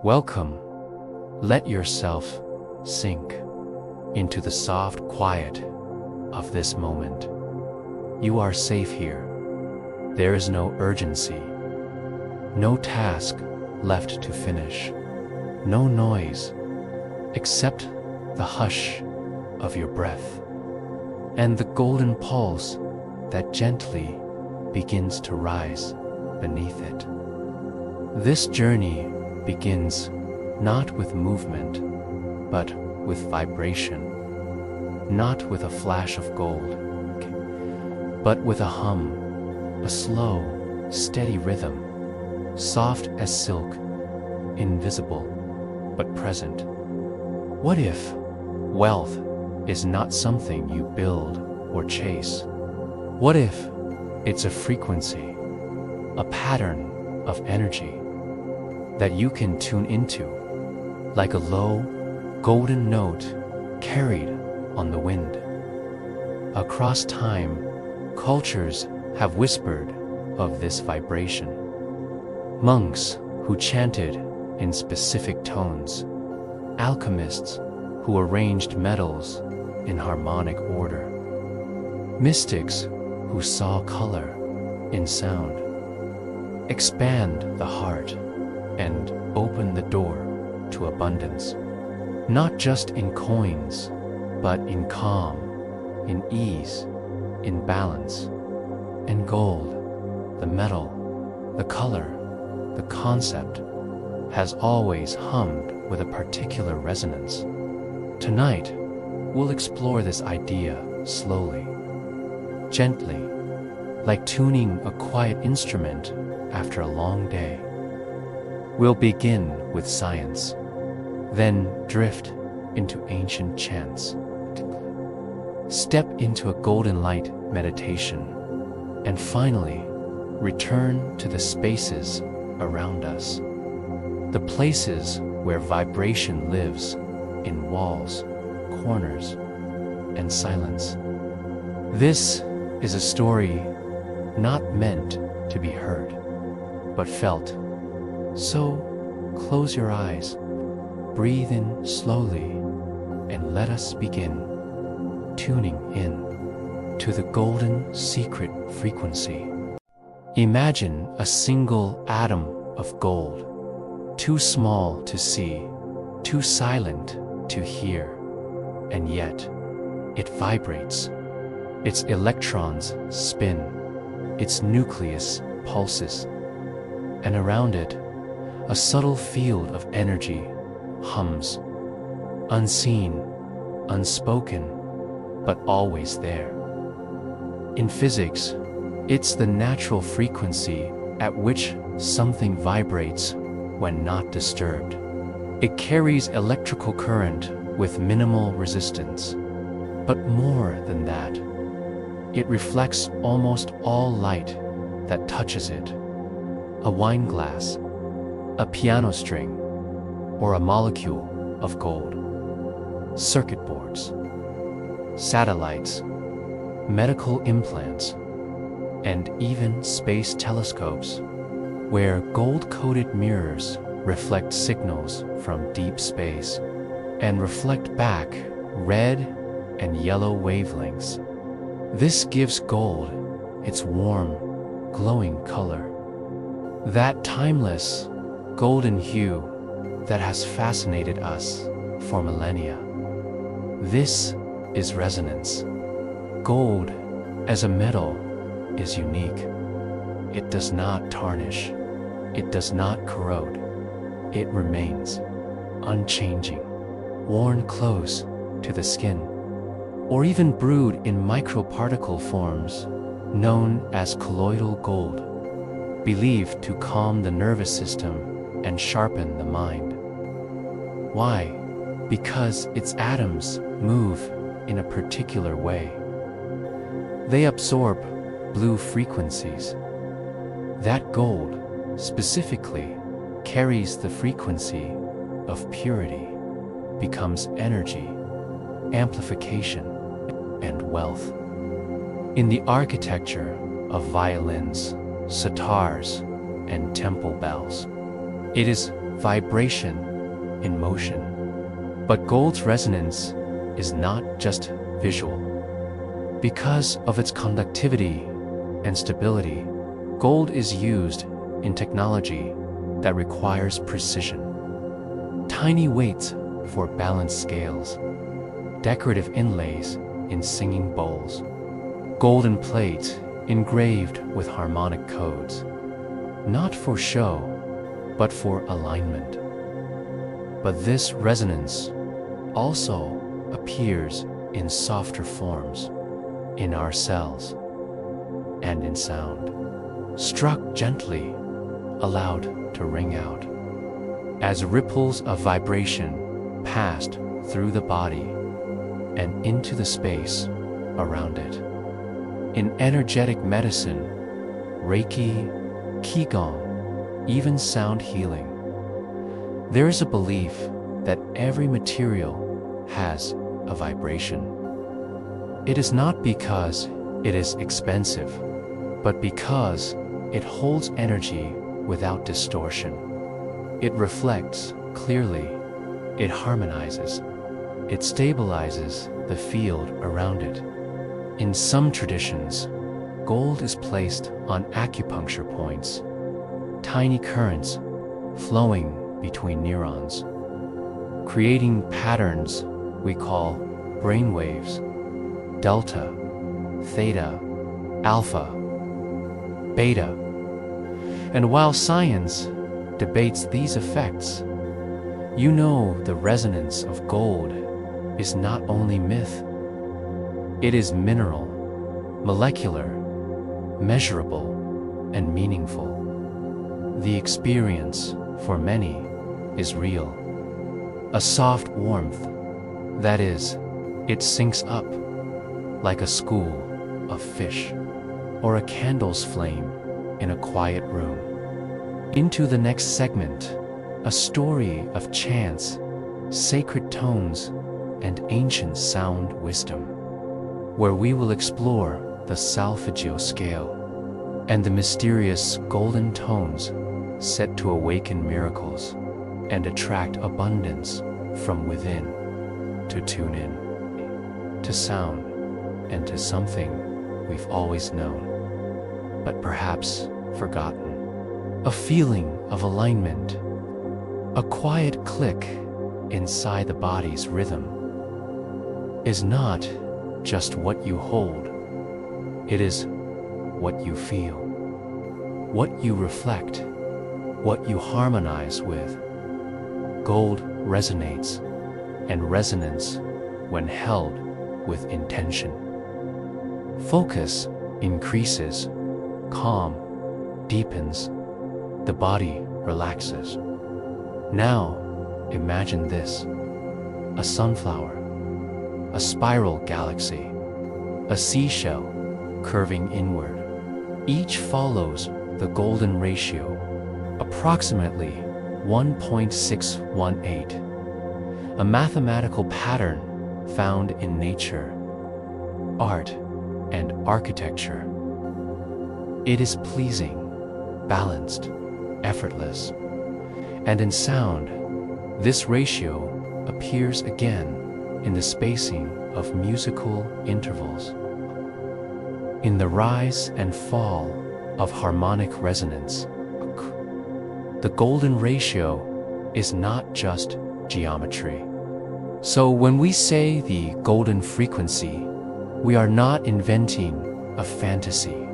Welcome. Let yourself sink into the soft quiet of this moment. You are safe here. There is no urgency, no task left to finish, no noise except the hush of your breath and the golden pulse that gently begins to rise beneath it. This journey begins not with movement, but with vibration, not with a flash of gold, but with a hum, a slow, steady rhythm, soft as silk, invisible but present. What if wealth is not something you build or chase? What if it's a frequency, a pattern of energy that you can tune into, like a low, golden note carried on the wind? Across time, cultures have whispered of this vibration. Monks who chanted in specific tones, alchemists who arranged metals in harmonic order, mystics who saw color in sound. Expand the heart and open the door to abundance, not just in coins, but in calm, in ease, in balance. And gold, the metal, the color, the concept, has always hummed with a particular resonance. Tonight, we'll explore this idea slowly, gently, like tuning a quiet instrument after a long day. We'll begin with science, then drift into ancient chants, step into a golden light meditation, and finally return to the spaces around us, the places where vibration lives in walls, corners, and silence. This is a story not meant to be heard, but felt. So close your eyes, breathe in slowly, and let us begin tuning in to the golden secret frequency. Imagine a single atom of gold, too small to see, too silent to hear, and yet it vibrates. Its electrons spin, its nucleus pulses, and around it, a subtle field of energy hums, unseen, unspoken, but always there. In physics, it's the natural frequency at which something vibrates when not disturbed. It carries electrical current with minimal resistance. But more than that, it reflects almost all light that touches it. A wine glass, a piano string, or a molecule of gold. Circuit boards, satellites, medical implants, and even space telescopes, where gold-coated mirrors reflect signals from deep space and reflect back red and yellow wavelengths. This gives gold its warm, glowing color, that timeless, golden hue that has fascinated us for millennia. This is resonance. Gold, as a metal, is unique. It does not tarnish. It does not corrode. It remains unchanging, worn close to the skin, or even brewed in microparticle forms known as colloidal gold, believed to calm the nervous system and sharpen the mind. Why? Because its atoms move in a particular way. They absorb blue frequencies. That gold, specifically, carries the frequency of purity, becomes energy, amplification, and wealth. In the architecture of violins, sitars, and temple bells, it is vibration in motion. But gold's resonance is not just visual. Because of its conductivity and stability, gold is used in technology that requires precision. Tiny weights for balanced scales, decorative inlays in singing bowls, golden plates engraved with harmonic codes, not for show, but for alignment. But this resonance also appears in softer forms, in our cells, and in sound. Struck gently, allowed to ring out, as ripples of vibration passed through the body and into the space around it. In energetic medicine, Reiki, Qigong, even sound healing, there is a belief that every material has a vibration. It is not because it is expensive, but because it holds energy without distortion. It reflects clearly, it harmonizes, it stabilizes the field around it. In some traditions, gold is placed on acupuncture points, tiny currents flowing between neurons, creating patterns we call brainwaves, delta, theta, alpha, beta. And while science debates these effects, you know the resonance of gold is not only myth, it is mineral, molecular, measurable, and meaningful. The experience, for many, is real. A soft warmth, that is, it sinks up like a school of fish, or a candle's flame in a quiet room. Into the next segment, a story of chants, sacred tones, and ancient sound wisdom, where we will explore the solfeggio scale and the mysterious golden tones set to awaken miracles and attract abundance from within. To tune in to sound and to something we've always known, but perhaps forgotten. A feeling of alignment, a quiet click inside the body's rhythm, is not just what you hold, it is what you feel, what you reflect, what you harmonize with. Gold resonates, and resonance, when held with intention. Focus increases, calm deepens, the body relaxes. Now, imagine this: a sunflower, a spiral galaxy, a seashell curving inward. Each follows the golden ratio, approximately 1.618, a mathematical pattern found in nature, art, and architecture. It is pleasing, balanced, effortless, and in sound, this ratio appears again in the spacing of musical intervals. In the rise and fall of harmonic resonance, the golden ratio is not just geometry. So when we say the golden frequency, we are not inventing a fantasy.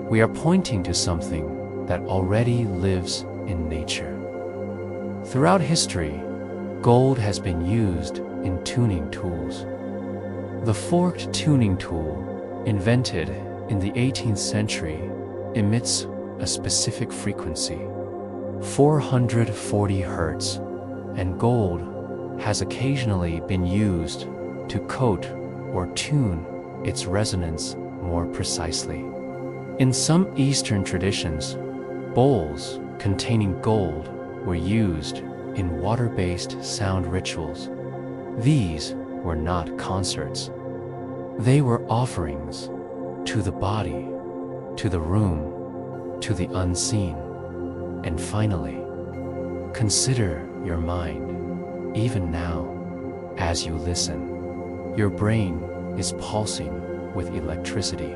We are pointing to something that already lives in nature. Throughout history, gold has been used in tuning tools. The forked tuning tool, invented in the 18th century, emits a specific frequency, 440 Hz, and gold has occasionally been used to coat or tune its resonance more precisely. In some Eastern traditions, bowls containing gold were used in water-based sound rituals. These were not concerts. They were offerings to the body, to the room, to the unseen, and finally, Consider your mind, even now, as you listen. Your brain is pulsing with electricity.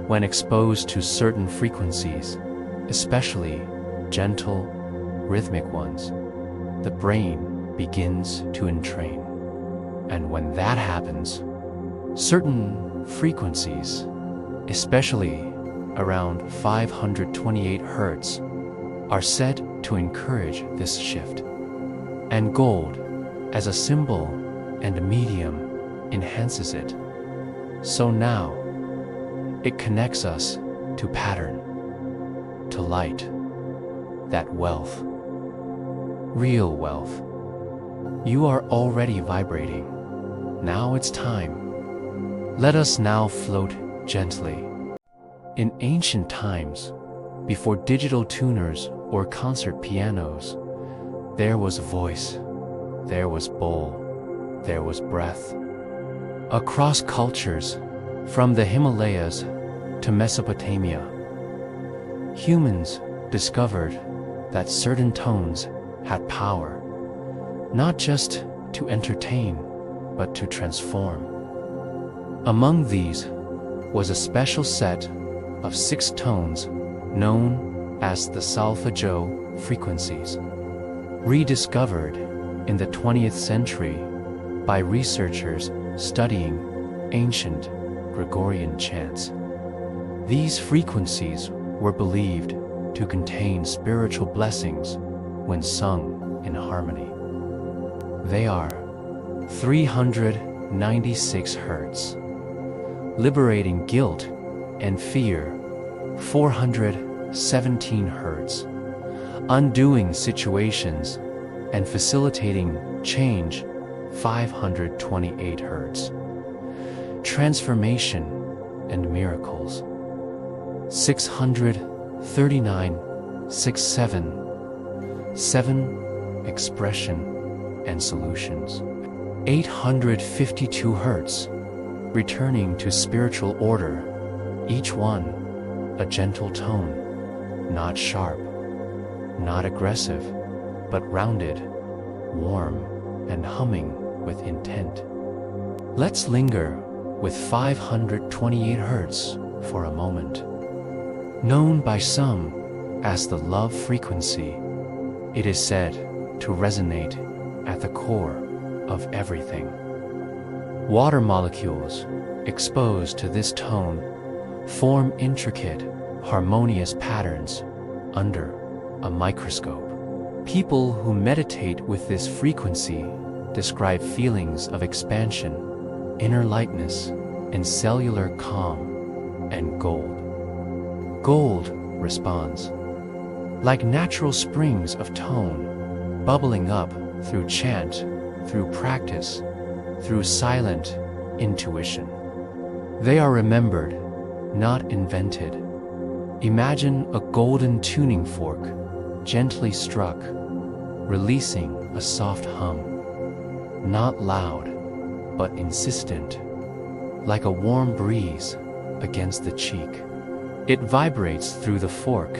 When exposed to certain frequencies, especially gentle, rhythmic ones, the brain begins to entrain. And when that happens, certain frequencies, especially around 528 Hz, are said to encourage this shift. And gold, as a symbol and a medium, enhances it. So now, it connects us to pattern, to light, that wealth, real wealth. You are already vibrating. Now it's time. Let us now float gently. In ancient times, before digital tuners or concert pianos, there was voice, there was bowl, there was breath. Across cultures, from the Himalayas to Mesopotamia, humans discovered that certain tones had power, not just to entertain, but to transform. Among these was a special set of 6 tones known as the solfeggio frequencies, rediscovered in the 20th century by researchers studying ancient Gregorian chants. These frequencies were believed to contain spiritual blessings when sung in harmony. They are 396 Hz, liberating guilt and fear, 417 Hz, undoing situations and facilitating change, 528 Hz, transformation and miracles, 639, 7 expression and solutions, 852 Hz, returning to spiritual order, each one a gentle tone, not sharp, not aggressive, but rounded, warm, and humming with intent. Let's linger with 528 Hz for a moment. Known by some as the love frequency, it is said to resonate at the core of everything. Water molecules exposed to this tone form intricate, harmonious patterns under a microscope. People who meditate with this frequency describe feelings of expansion, inner lightness, and cellular calm. And gold responds. Like natural springs of tone, bubbling up through chant, through practice, through silent intuition. They are remembered, not invented. Imagine a golden tuning fork, gently struck, releasing a soft hum. Not loud, but insistent, like a warm breeze against the cheek. It vibrates through the fork,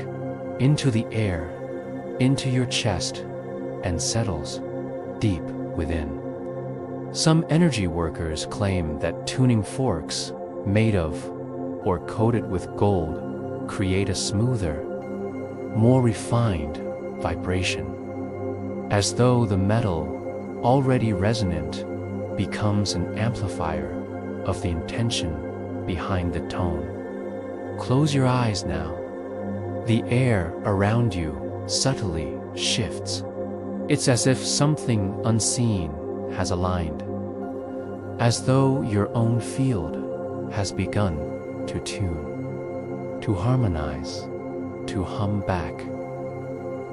into the air, into your chest, and settles deep within. Some energy workers claim that tuning forks made of or coated with gold create a smoother, more refined vibration, as though the metal, already resonant, becomes an amplifier of the intention behind the tone. Close your eyes now. The air around you subtly shifts. It's as if something unseen has aligned, as though your own field has begun to tune, to harmonize, to hum back.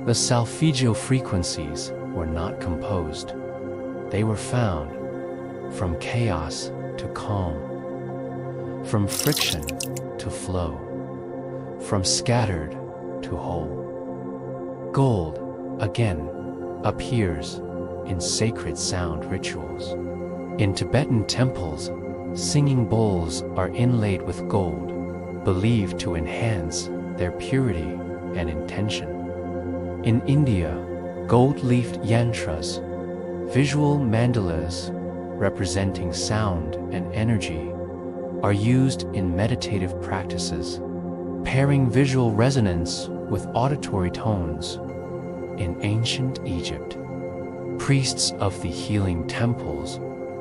The solfeggio frequencies were not composed. They were found from chaos to calm, from friction to flow, from scattered to whole. Gold, again, appears in sacred sound rituals. In Tibetan temples, singing bowls are inlaid with gold, believed to enhance their purity and intention. In India, Gold-leafed yantras, visual mandalas representing sound and energy, are used in meditative practices, pairing visual resonance with auditory tones. In ancient Egypt, priests of the healing temples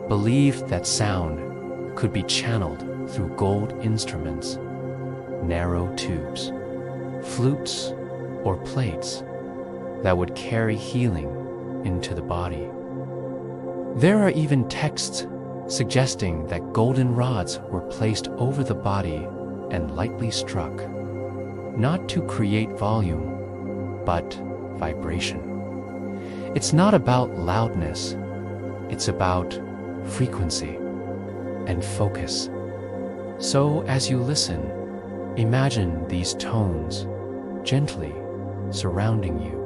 believed that sound could be channeled through gold instruments, narrow tubes, flutes, or plates that would carry healing into the body. There are even texts suggesting that golden rods were placed over the body and lightly struck, not to create volume, but vibration. It's not about loudness, it's about frequency and focus. So as you listen, imagine these tones gently surrounding you,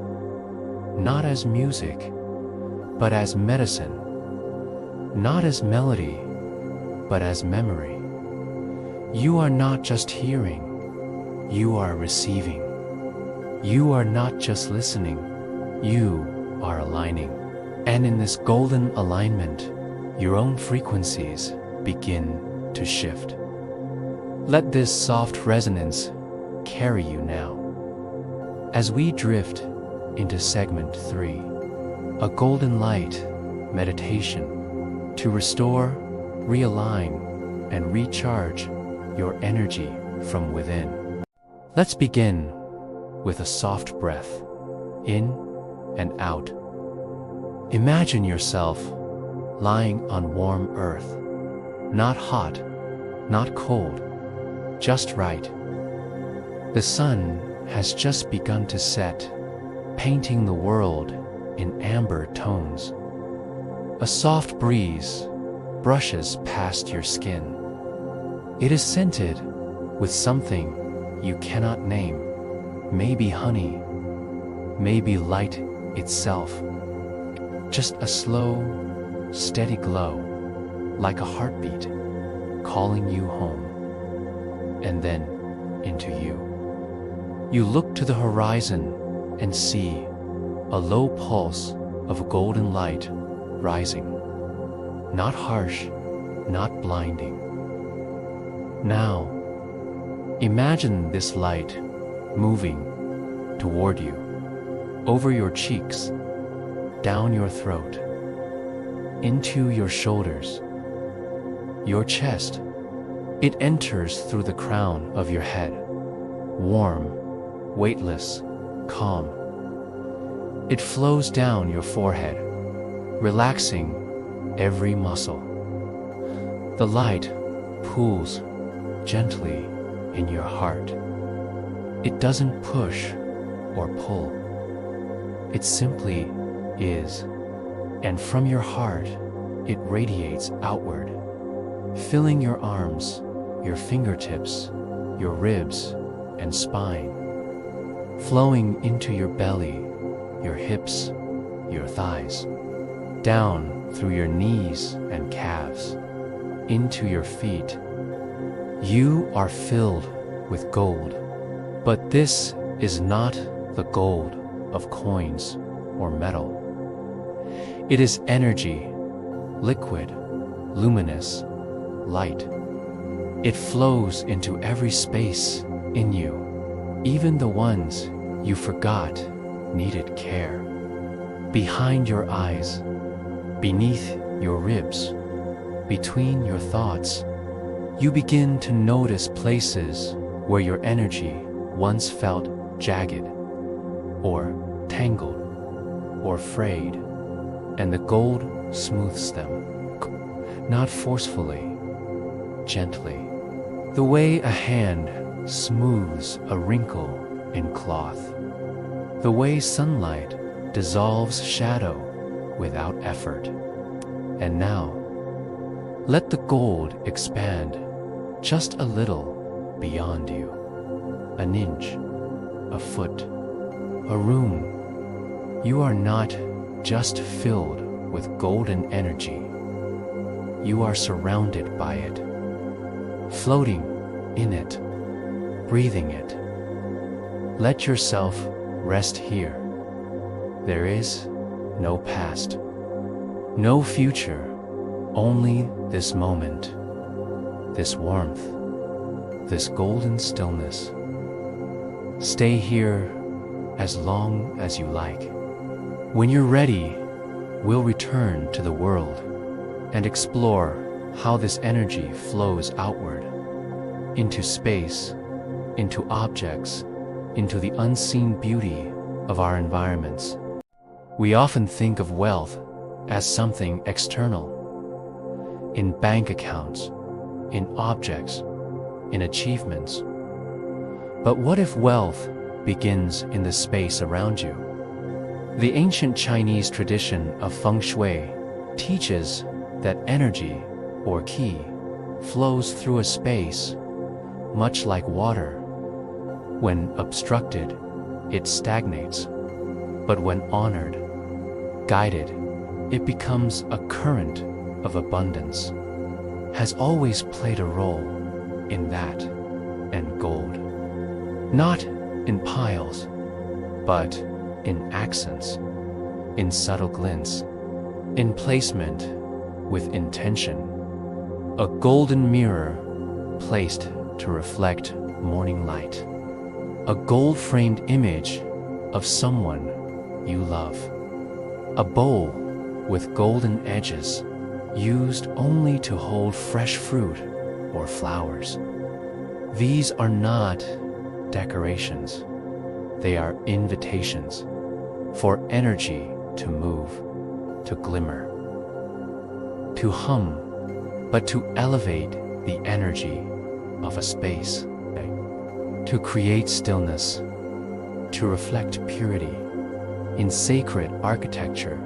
not as music, but as medicine, not as melody, but as memory. You are not just hearing, you are receiving. You are not just listening, you are aligning. And in this golden alignment, your own frequencies begin to shift. Let this soft resonance carry you now. As we drift into segment 3, a golden light meditation to restore, realign, and recharge your energy from within. Let's begin with a soft breath, in and out. Imagine yourself lying on warm earth, not hot, not cold, just right. The sun has just begun to set, painting the world in amber tones. A soft breeze brushes past your skin. It is scented with something you cannot name. Maybe honey, maybe light itself. Just a slow, steady glow, like a heartbeat, calling you home. And then into you. You look to the horizon and see a low pulse of golden light rising. Not harsh, not blinding. Now, imagine this light moving toward you, over your cheeks, down your throat, into your shoulders, your chest. It enters through the crown of your head, warm, weightless, calm. It flows down your forehead, relaxing every muscle. The light pulls gently in your heart. It doesn't push or pull. It simply is. And from your heart, it radiates outward, filling your arms, your fingertips, your ribs and spine, flowing into your belly, your hips, your thighs, down through your knees and calves, into your feet. You are filled with gold, but this is not the gold of coins or metal. It is energy, liquid, luminous, light. It flows into every space in you, even the ones you forgot needed care. Behind your eyes, beneath your ribs, between your thoughts, you begin to notice places where your energy once felt jagged, or tangled, or frayed, and the gold smooths them, not forcefully, gently, the way a hand smooths a wrinkle in cloth, the way sunlight dissolves shadow without effort. And now, let the gold expand just a little beyond you, an inch, a foot, a room. You are not just filled with golden energy. You are surrounded by it, floating in it, breathing it. Let yourself rest here. There is no past, no future, only this moment, this warmth, this golden stillness. Stay here as long as you like. When you're ready, we'll return to the world and explore how this energy flows outward, into space, into objects, into the unseen beauty of our environments. We often think of wealth as something external, in bank accounts, in objects, in achievements. But what if wealth begins in the space around you? The ancient Chinese tradition of feng shui teaches that energy, or qi, flows through a space, much like water. When obstructed, it stagnates, but when honored, guided, it becomes a current of abundance. Has always played a role in that and gold. Not in piles, but in accents, in subtle glints, in placement with intention. A golden mirror placed to reflect morning light. A gold-framed image of someone you love. A bowl with golden edges used only to hold fresh fruit or flowers. These are not decorations. They are invitations for energy to move, to glimmer, to hum, but to elevate the energy of a space, to create stillness, to reflect purity in sacred architecture.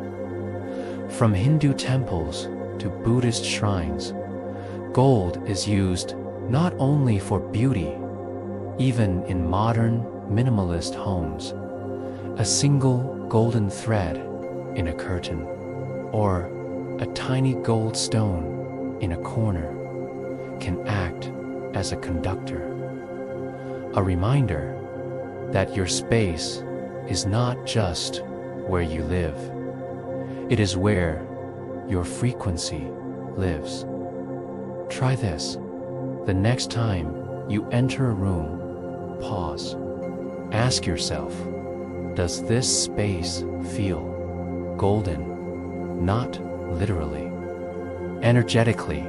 From Hindu temples to Buddhist shrines, gold is used not only for beauty, even in modern minimalist homes. A single golden thread in a curtain, or a tiny gold stone in a corner, can act as a conductor, a reminder that your space is not just where you live, it is where your frequency lives. Try this. The next time you enter a room, pause. Ask yourself, does this space feel golden? Not literally. Energetically,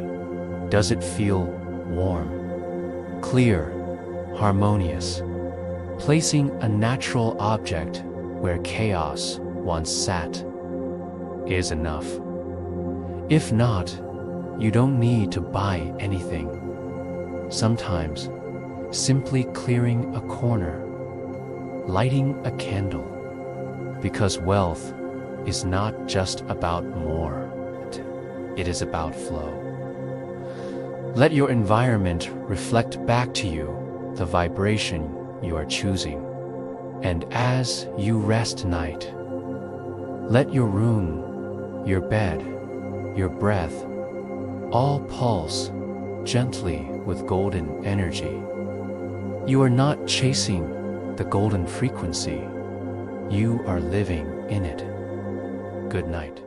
does it feel warm, clear, harmonious? Placing a natural object where chaos once sat is enough. If not, you don't need to buy anything. Sometimes, simply clearing a corner, lighting a candle, because wealth is not just about more, it is about flow. Let your environment reflect back to you the vibration you are choosing. And as you rest tonight, let your room, your bed, your breath, all pulse gently with golden energy. You are not chasing the golden frequency, you are living in it. Good night.